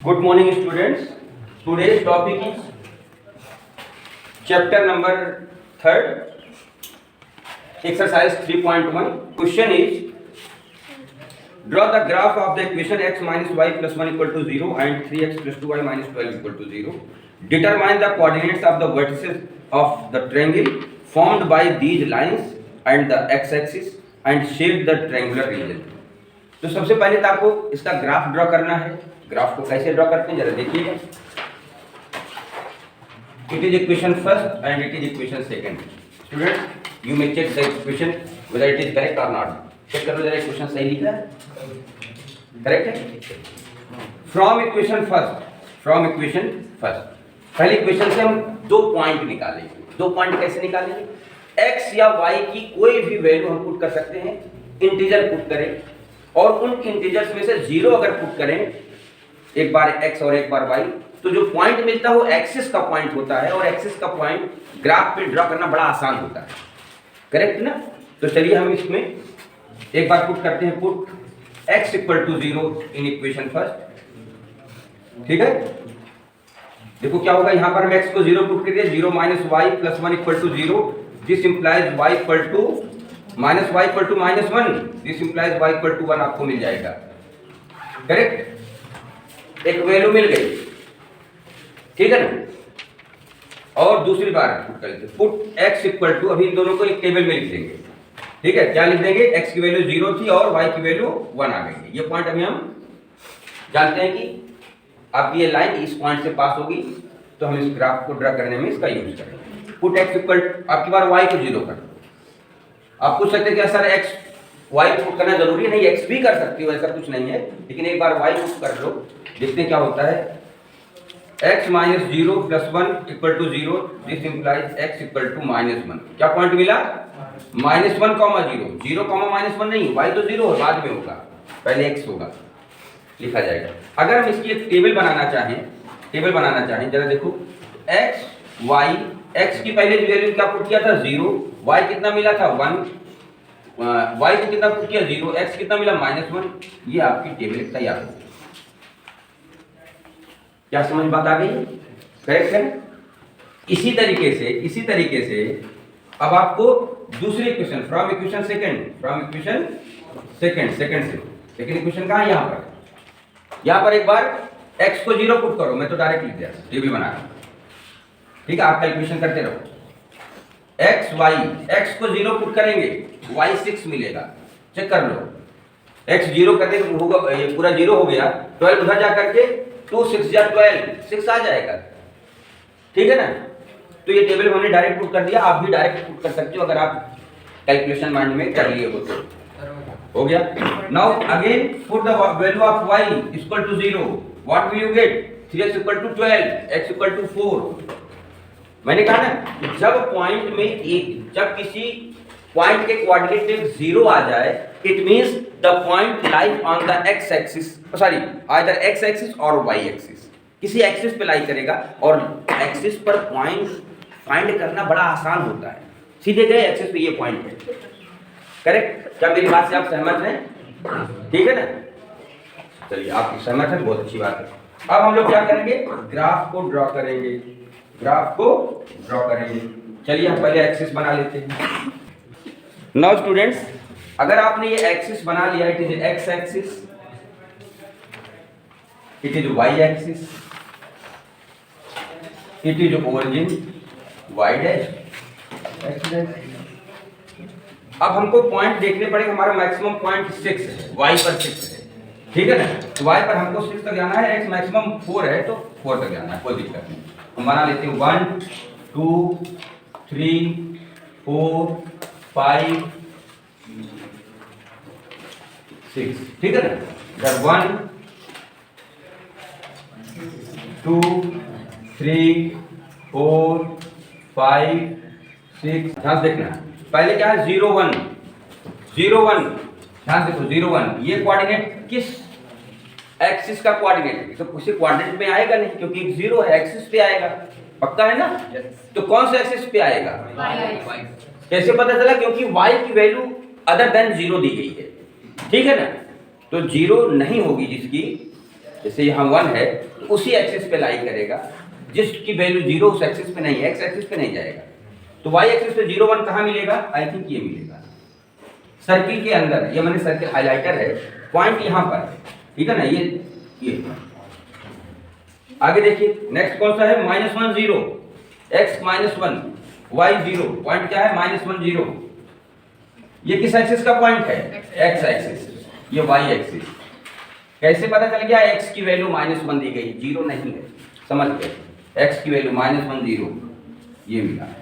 Good morning, students. Today's topic is chapter number 3, exercise 3.1. Question is, draw the graph of the equation x minus y plus 1 equal to 0 and 3x plus 2y minus 12 equal to 0. Determine the coordinates of the vertices of the triangle formed by these lines and the x-axis and shape the triangular region. तो सबसे पहले तो आपको इसका graph draw करना है. Graph को कैसे ड्रॉ करते हैं जरा देखिएगा. It is equation first and it is equation second. Student you may check the equation whether it is correct और नॉट. चेक करो जरा इक्वेशन सही लिखा है, करेक्ट है. फ्रॉम इक्वेशन फर्स्ट पहले इक्वेशन से हम दो पॉइंट निकालेंगे. दो पॉइंट कैसे निकालेंगे? एक्स या वाई की कोई भी वैल्यू हम पुट कर सकते हैं. इंटीजर पुट करें और उन इंटीजर्स में से जीरो अगर पुट करें, एक बार x और एक बार y, तो जो पॉइंट मिलता है वो एक्सिस का पॉइंट होता है और एक्सिस का पॉइंट ग्राफ पे ड्रॉ करना बड़ा आसान होता है. करेक्ट ना? तो चलिए हम इसमें एक बार पुट करते हैं. Put x equal to 0 in equation first. ठीक है, देखो क्या होगा. यहां पर हम x को 0 पुट करिए. 0 minus y plus 1 equal to 0. This implies y equal to minus y equal to minus 1. This implies y equal to 1 आपको मिल जाएगा. करेक्ट, एक वैल्यू मिल गई. ठीक है ना. और दूसरी बार पुट कर लेते. पुट x इक्वल टू, अभी इन दोनों को एक टेबल में लिख देंगे. ठीक है, क्या लिख देंगे? x की वैल्यू 0 थी और y की वैल्यू 1 आ गई. ये पॉइंट अभी हम जानते हैं कि आपकी ये लाइन इस पॉइंट से पास होगी, तो हम इस ग्राफ को ड्रा करने में इसका यूज करेंगे. पुट x इक्वल, आपकी बार y को 0 कर. आप पूछ सकते हैं कि सर x y पुट करना जरूरी नहीं, x भी कर सकती हो, ऐसा कुछ नहीं है. लेकिन एक बार y पुट कर लो, देखते हैं क्या होता है. x minus 0 plus 1 equal to 0. This implies x equal to minus 1. क्या पॉइंट मिला? Minus 1 comma 0. 0 कॉमा माइनस 1 नहीं, y तो 0 है, बाद में होगा, पहले x होगा, लिखा जाएगा. अगर हम इसकी एक टेबल बनाना चाहें, जरा देखो. x y, x की पहले वैल्यू क्या पुट किया था? 0. y कितना मिला था? 1. y को कितना पुट किया? 0. x कितना मिला? माइनस 1. ये आपकी टेबल तैयार हो. क्या समझ बात आ गई? करेक्ट है. इसी तरीके से अब आपको दूसरी इक्वेशन फ्रॉम इक्वेशन सेकंड से. लेकिन इक्वेशन कहाँ है? यहाँ पर एक बार x को 0 पुट करो. मैं तो डायरेक्ट लिख दिया टेबल बना कर. ठीक है, आप कैलकुलेशन करते रहो. x को 0 पुट करेंगे, y 6 मिलेगा. चेक कर लो. x 0 कर देंगे, होगा ये पूरा 0 हो गया. 12 उधर जा करके 2 6 या 12 6 आ जाएगा. ठीक है ना. तो ये टेबल हमने डायरेक्ट पुट कर दिया. आप भी डायरेक्ट पुट कर सकते हो अगर आप कैलकुलेशन माइंड में कर लिए हो तो. हो गया. Now again put the value of y equal to 0. What will you get? 3x equal to 12, x equal to 4. मैंने कहा ना, जब किसी पॉइंट के कोऑर्डिनेट में 0 आ जाए, it means the point lies on the x axis, either x axis और y axis. किसी एक्सिस पे लाई करेगा और एक्सिस पर पॉइंट फाइंड करना बड़ा आसान होता है. सीधे गए एक्सिस पे, ये पॉइंट है. करेक्ट. क्या मेरी बात से आप सहमत हैं? ठीक है ना. चलिए, आप सहमत हैं, बहुत अच्छी बात है. अब हम लोग क्या करेंगे? ग्राफ को ड्रॉ करेंगे. चलिए हम पहले एक्सिस बना लेते हैं. नाउ स्टूडेंट्स, अगर आपने ये एक्सिस बना लिया, it is x axis, it is y axis, it is origin y dash, x dash. अब हमको पॉइंट देखने पड़ेगा. हमारा मैक्सिमम पॉइंट 6 है, वाई पर 6 है. ठीक है ना. तो वाई पर हमको 6 तक जाना है. एक्स मैक्सिमम 4 है, तो 4 तक जाना है, कोई दिक्कत नहीं. हम बना लेते हैं 1 2 3 4 5 6. ठीक है ना. इधर 1 2 3 4 5 6. ध्यान देखना. पहले क्या है? 0 1. ध्यान देखो. 0 1 ये कोऑर्डिनेट किस एक्सिस का कोऑर्डिनेट है? तो किसी कोऑर्डिनेट में आएगा नहीं, क्योंकि 0 है, एक्सिस पे आएगा. पक्का है ना? तो कौन से एक्सिस पे आएगा? कैसे पता चला? क्योंकि y की वैल्यू अदर देन 0 दी गई है. ठीक है ना. तो 0 नहीं होगी जिसकी, जैसे यहाँ 1 है, उसी एक्सिस पे लाई करेगा जिसकी वैल्यू 0 उस एक्सिस पे नहीं है, एक्स एक्सिस पे नहीं जाएगा। तो वाई एक्सिस पे 0 1 कहाँ मिलेगा? आई थिंक ये मिलेगा सर्किल के अंदर। ये मैंने सर्किल हाइलाइटर है, पॉइंट यहाँ पर है, ठीक है ना। ये आगे देखिए नेक्स्ट कौन सा है? -1 0, x -1 y 0, पॉइंट क्या है? -1 0। ये किस एक्सिस का पॉइंट है? x axis. ये y एक्सिस। कैसे पता चल गया? x की वैल्यू -1 दी गई, 0 नहीं है, समझ गए? x की वैल्यू -1 0 ये मिला है,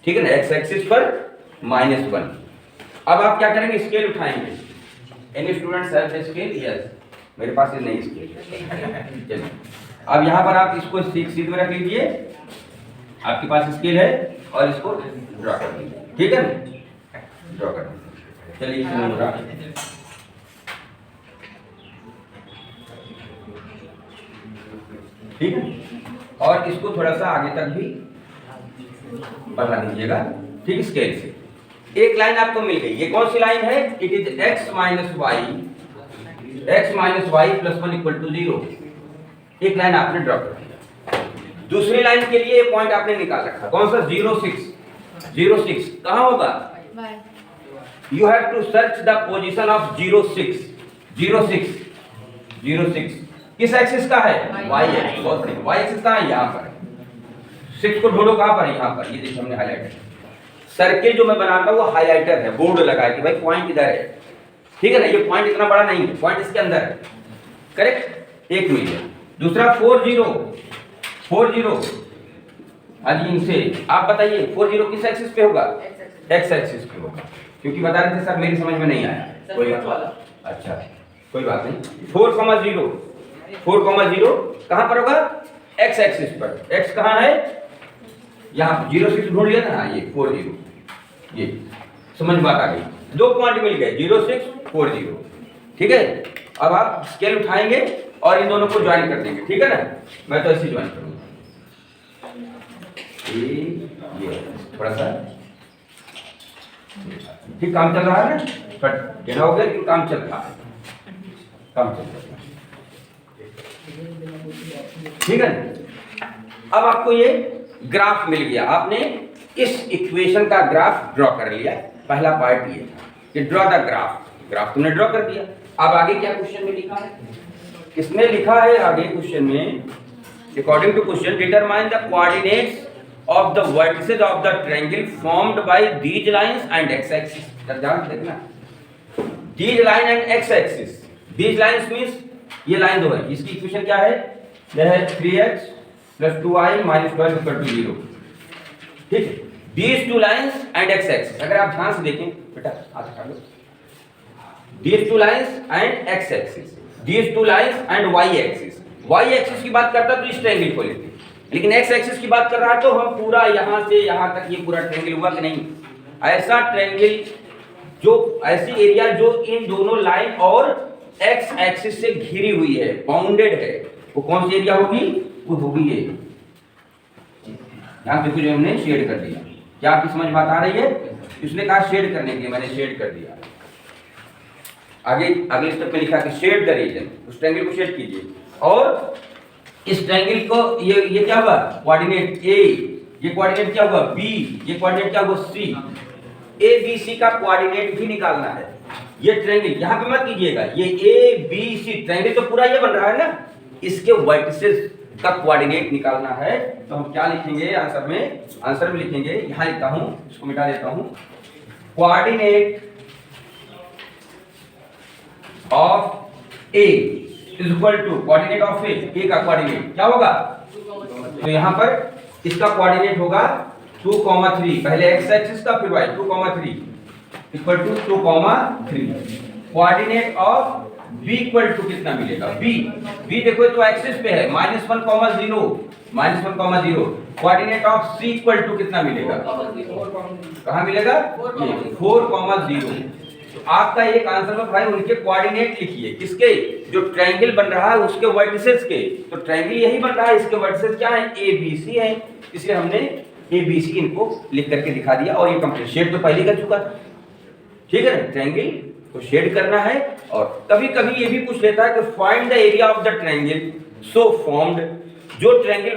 ठीक है ना, x एक्सिस पर -1। अब आप क्या करेंगे? स्केल उठाएंगे। Any students have the scale? Yes, मेरे पास ये नहीं स्केल। चलिए अब यहाँ पर आप इसको सीट में रख लीजिए, आपके पास स्केल है, और इसको ड्रॉ कर लीजिए, ठीक है ना, ड्रॉ कर लीजिए। चलिए इसमें ड्रॉ, ठीक है, और इसको थोड़ा सा आगे तक भी बढ़ा दीजिएगा, ठीक, स्केल से। एक लाइन आपको मिल गई, ये कौन सी लाइन है? It is x minus y plus 1 equal to 0। एक लाइन आपने ड्रॉ कर दिया। दूसरी लाइन के लिए पॉइंट आपने निकाल रखा, कौन सा? 0 6 कहाँ होगा? You have to search the position of 0 6 किस एक्सिस का है? y axis. बहुत बढ़िया, y एक्सिस कहाँ है? यहाँ पर। 6 को ढूंढो, कहाँ पर? यहाँ पर। ये देखिए हमने हाईलाइटर, सर्किल जो मैं बनाता हूँ वो हाईलाइटर है, बोर्ड लगा है कि भाई पॉइंट इधर है, ठीक है ना। ये पॉइंट इतना बड़ा नहीं है, पॉइंट इसके अंदर है, करेक्ट। एक मिल गया। दूसरा 4 0 आज इनसे आप बताइए 4 0 किस एक्सिस पे होगा? x एक्सिस पे होगा, क्योंकि बता रहे थे सर मेरी समझ में नहीं आया। कोई बात, अच्छा कोई बात नहीं। 4 0 कहाँ पर होगा? x एक्सिस पर। x कहाँ है? यहाँ 0 6 ढूंढ लिया था, ये 4 0, ये समझ बात आ गई। दो पॉइंट मिल गए, 0 6 4 0, ठीक है। अब आप स्केल उठाएंगे और इन दोनों को ज्वाइन कर देंगे, ठीक है ना। मैं तो ऐसे ज्वाइन करूंगा, ये थोड़ा सा ठीक काम चल रहा है ना, बट टेढ़ा हो गया लेकिन काम चल रहा है, काम चल रहा है, ठीक है ना। अब आपको ये ग्राफ मिल गया, आपने इस इक्वेशन का ग्राफ ड्रॉ कर लिया। पहला पार्ट ये था कि ड्रॉ द ग्राफ तुमने ड्रॉ कर दिया। अब आगे क्या क्वेश्चन में लिखा है? किसने लिखा है आगे क्वेश्चन में? According to question, determine the coordinates of the vertices of the triangle formed by these lines and x axis। ध्यान देखना, these line and x axis, these lines means ये लाइन दो है, इसकी इक्वेशन क्या है? यह है 3x plus 2y minus 12 equal to 0, ठीक है। these two lines and x axis, अगर आप ध्यान से देखें बेटा, हाथ उठा लो, these two lines and x axis, these two lines and y axis। y axis की बात करता तो इस ट्रायंगल को लेते, लेकिन x एक्सिस की बात कर रहा है तो हम पूरा यहां से यहां तक ये पूरा ट्रायंगल हुआ कि नहीं? ऐसा ट्रायंगल जो ऐसी एरिया जो इन दोनों लाइन और x एक्सिस से घिरी हुई है, बाउंडेड है, वो कौन सी एरिया होगी? वो होगी ये, यहां देखो जो हमने शेड कर दिया। क्या आपकी समझ बात आ रही है? इसने कहा शेड करने के लिए, मैंने शेड कर दिया। आगे अगले स्टेप में लिखा कि शेड द रीजन, उस ट्रायंगल को शेड कीजिए। और इस ट्रायंगल को ये क्या हुआ? कोऑर्डिनेट a, ये कोऑर्डिनेट क्या हुआ? b, ये कोऑर्डिनेट क्या हुआ? c। a b c का कोऑर्डिनेट भी निकालना है। ये ट्रायंगल यहां पे मत कीजिएगा, ये a b c ट्रायंगल तो पूरा ये बन रहा है ना, इसके वर्टिसेस का कोऑर्डिनेट निकालना है। तो हम क्या लिखेंगे आंसर में? आंसर में लिखेंगे, यहां लिखता हूं, इसको मिटा देता हूं, coordinate of a is equal to coordinate of A का कोऑर्डिनेट क्या होगा? तो यहां पर इसका कोऑर्डिनेट होगा 2, 3, पहले x एक्सिस का फिर y 2, 3 equal to 2, 3। Coordinate of b equal to कितना मिलेगा? b देखो तो एक्सिस पे है, -1, 0 coordinate of c equal to कितना मिलेगा? कहां मिलेगा? ये 4, 0। तो आपका एक आंसर में भाई उनके कोऑर्डिनेट लिखिए, किसके? जो ट्रायंगल बन रहा है उसके वर्टिसेस के। तो ट्रायंगल यही बन रहा है, इसके वर्टिसेस क्या है? ए बी सी है, इसलिए हमने ए बी सी इनको लिख करके दिखा दिया। और ये कंप्लीट शेड तो पहले कर चुका था, ठीक है ना। ट्रायंगल को शेड करना है। और कभी कभी ये भी पूछ लेता है कि find the area of the triangle so formed, जो ट्रायंगल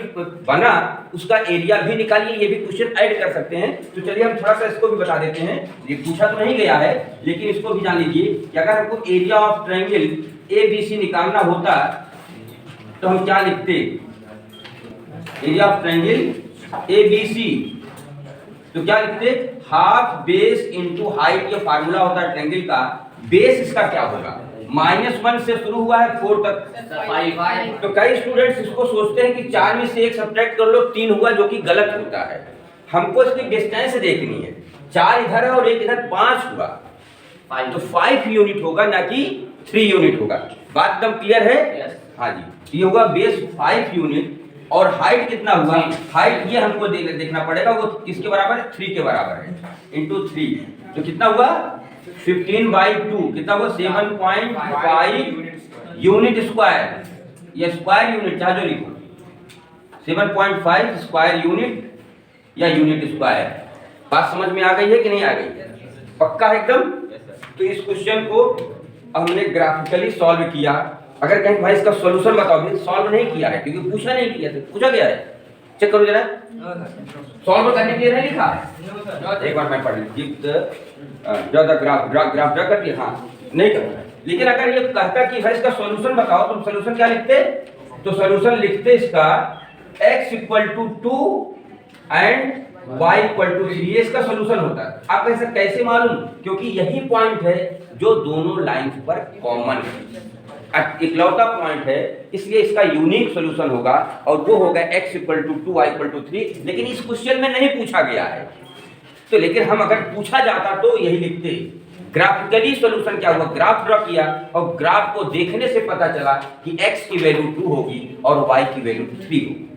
बना उसका एरिया भी निकालिए। ये भी क्वेश्चन ऐड कर सकते हैं। तो चलिए हम थोड़ा सा इसको भी बता देते हैं। ये पूछा तो नहीं गया है लेकिन इसको भी जान लीजिए कि अगर हमको एरिया ऑफ ट्रायंगल ABC निकालना होता तो हम क्या लिखते, एरिया ऑफ ट्रायंगल ABC तो क्या लिखते, हाफ बेस इनटू हाइट। ये फार्मूला होता है ट्रायंगल का। बेस इसका क्या होगा, -1 से शुरू हुआ है 4 तक 5। तो कई स्टूडेंट्स इसको सोचते हैं कि 4 में से 1 सब्ट्रैक्ट कर लो 3 हुआ, जो कि गलत होता है। हमको इसकी डिस्टेंस देखनी है। 4 इधर है और 1 इधर, 5 हुआ, तो 5 यूनिट होगा ना कि 3 यूनिट होगा। बात एकदम क्लियर है? हाँ जी, ये होगा बेस 5 यूनिट। और हाइट कितना हुआ, हाइट ये हमको देखना पड़ेगा, वो किसके बराबर है, 3 के बराबर है, इंटू 3। तो कितना हुआ 15/2, कितना हुआ 7.5 यूनिट स्क्वायर। ये स्क्वायर यूनिट चाहे जो लिखो, 7.5 स्क्वायर यूनिट या यूनिट स्क्वायर। बात समझ में आ गई है कि नहीं आ गई? पक्का है एकदम? तो इस क्वेश्चन को हमने ग्राफिकली सॉल्व किया। अगर कहीं भाई इसका सॉल्यूशन बताओ, भी सॉल्व नहीं किया है क्योंकि पूछा नहीं किया था, पूछा गया है, चेक करो जरा। सॉल्व करने के लिए नहीं लिखा है, एक बार मैं पढ़ लूं। Draw the graph, graph draw कर दिया, हाँ नहीं करना। लेकिन अगर ये कहता कि भाई इसका सॉल्यूशन बताओ, तो सॉल्यूशन क्या लिखते, तो सॉल्यूशन लिखते इसका x = 2 एंड y = 3, ये इसका सॉल्यूशन होता है। आप ऐसा कैसे मालूम, क्योंकि यही पॉइंट है जो दोनों लाइंस पर कॉमन है, इकलौता पॉइंट है, इसलिए इसका यूनिक सॉल्यूशन होगा और वो होगा x = 2 y = 3। लेकिन इस क्वेश्चन में नहीं पूछा गया है, तो लेकिन हम अगर पूछा जाता तो यही लिखते। ग्राफिकली सॉल्यूशन क्या हुआ, ग्राफ ड्रा किया और ग्राफ को देखने से पता चला कि x की वैल्यू 2 होगी और y की वैल्यू 3 होगी।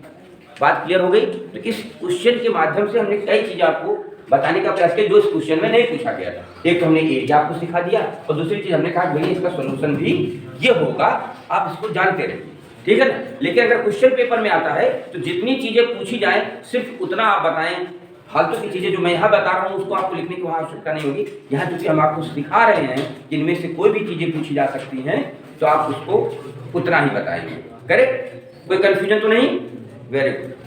बात क्लियर हो गई? तो इस क्वेश्चन के माध्यम से हमने कई चीजें आपको बताने का प्रयास किया जो इस क्वेश्चन में नहीं पूछा गया था। एक तो हमने एरिया आपको सिखा दिया और दूसरी चीज हमने कहा भैया इसका सॉल्यूशन भी ये होगा, आप इसको जानते रहिए, ठीक है ना। लेकिन अगर क्वेश्चन पेपर में आता है तो जितनी चीजें पूछी जाए सिर्फ उतना आप बताएं। फालतू की चीजें जो मैं यहाँ बता रहा हूँ उसको आपको लिखने की वहाँ आवश्यकता नहीं होगी। यहाँ क्योंकि हम आपको सिखा रहे हैं कि इनमें से कोई भी चीजें पूछी जा सकती हैं तो आप उसको उतना ही बताएंगे। करेक्ट? कोई कंफ्यूजन तो नहीं? Very good.